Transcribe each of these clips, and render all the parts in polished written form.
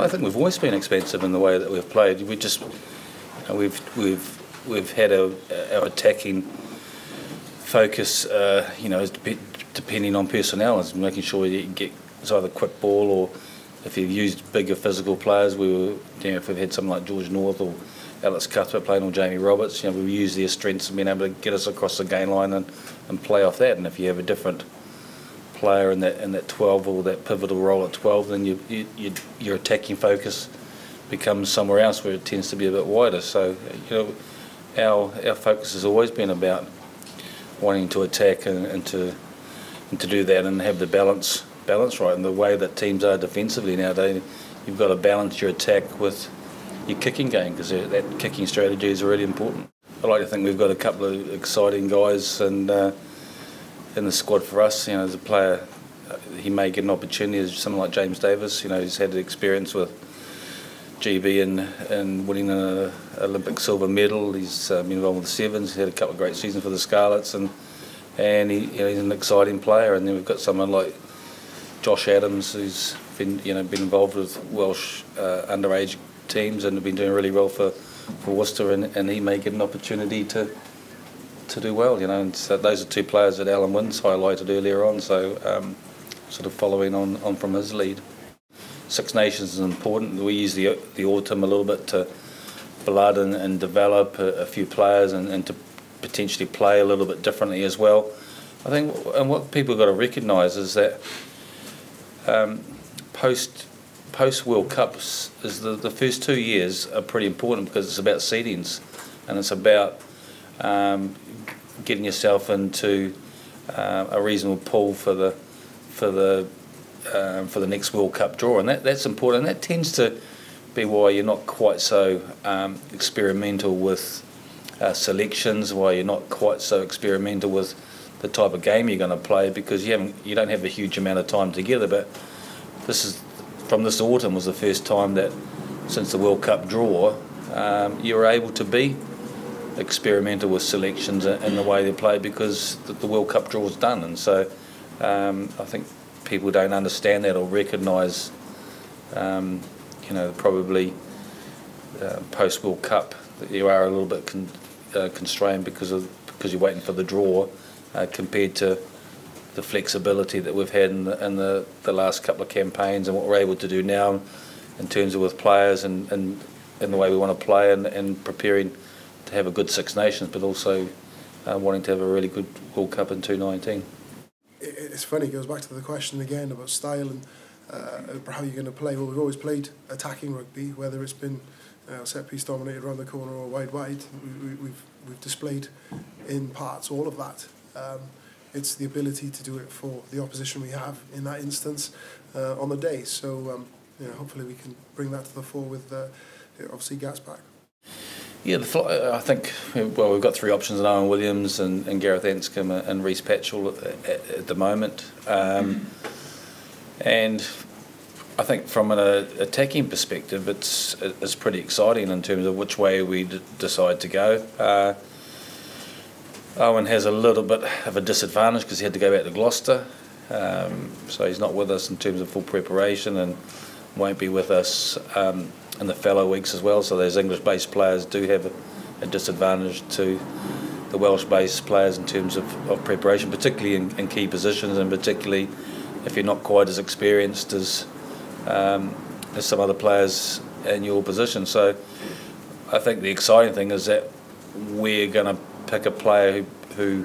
I think we've always been expensive in the way that we've played. We just, we've had our attacking focus, depending on personnel, is making sure you get it's either quick ball, or if you've used bigger physical players. If we've had someone like George North or Alex Cuthbert playing, or Jamie Roberts, we've used their strengths and been able to get us across the gain line and play off that. And if you have a different player in that 12, or that pivotal role at 12, then your attacking focus becomes somewhere else where it tends to be a bit wider. So our focus has always been about wanting to attack and to do that and have the balance right. And the way that teams are defensively nowadays, you've got to balance your attack with your kicking game, because that kicking strategy is really important. I like to think we've got a couple of exciting guys and in the squad for us. As a player, he may get an opportunity. As someone like James Davis, he's had experience with GB and winning an Olympic silver medal. He's been involved with the Sevens. He's had a couple of great seasons for the Scarlets, and he's an exciting player. And then we've got someone like Josh Adams, who's been involved with Welsh underage teams and have been doing really well for Worcester, and he may get an opportunity to do well. And so those are two players that Alun Wyn's highlighted earlier on. So sort of following on from his lead. Six Nations is important. We use the autumn a little bit to blood and develop a few players and to potentially play a little bit differently as well. I think, and what people have got to recognise is that post World Cups is the first 2 years are pretty important, because it's about seedings and it's about getting yourself into a reasonable pool for the next World Cup draw, and that's important. And that tends to be why you're not quite so experimental with selections, why you're not quite so experimental with the type of game you're going to play, because you don't have a huge amount of time together. But from this autumn was the first time that since the World Cup draw you were able to be experimental with selections and the way they play, because the World Cup draw is done. And so I think people don't understand that or recognise probably post World Cup that you are a little bit constrained because you're waiting for the draw, compared to the flexibility that we've had in the last couple of campaigns, and what we're able to do now in terms of with players and the way we want to play, and preparing to have a good Six Nations, but also wanting to have a really good World Cup in 2019. It's funny, it goes back to the question again about style and how you're going to play. Well, we've always played attacking rugby, whether it's been set piece dominated around the corner or wide. We've displayed in parts all of that. It's the ability to do it for the opposition we have in that instance on the day. So hopefully we can bring that to the fore with obviously Gats back. Yeah, I think, well, we've got three options in Owen Williams and Gareth Anscombe and Reece Patchell at the moment. And I think from an attacking perspective, it's pretty exciting in terms of which way we decide to go. Owen has a little bit of a disadvantage because he had to go back to Gloucester, so he's not with us in terms of full preparation, and won't be with us in the fallow weeks as well. So those English-based players do have a disadvantage to the Welsh-based players in terms of preparation, particularly in key positions, and particularly if you're not quite as experienced as some other players in your position. So I think the exciting thing is that we're going to pick a player who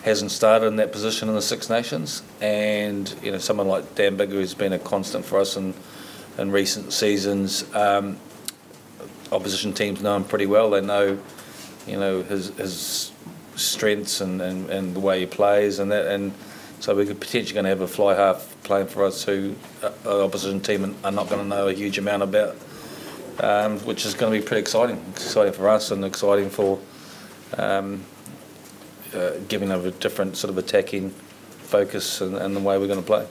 hasn't started in that position in the Six Nations, and someone like Dan Biggar, who's been a constant for us in recent seasons. Opposition teams know him pretty well. They know his strengths and the way he plays, and so we're potentially going to have a fly half playing for us who an opposition team are not going to know a huge amount about, which is going to be pretty exciting for us, and exciting for giving them a different sort of attacking focus and the way we're going to play.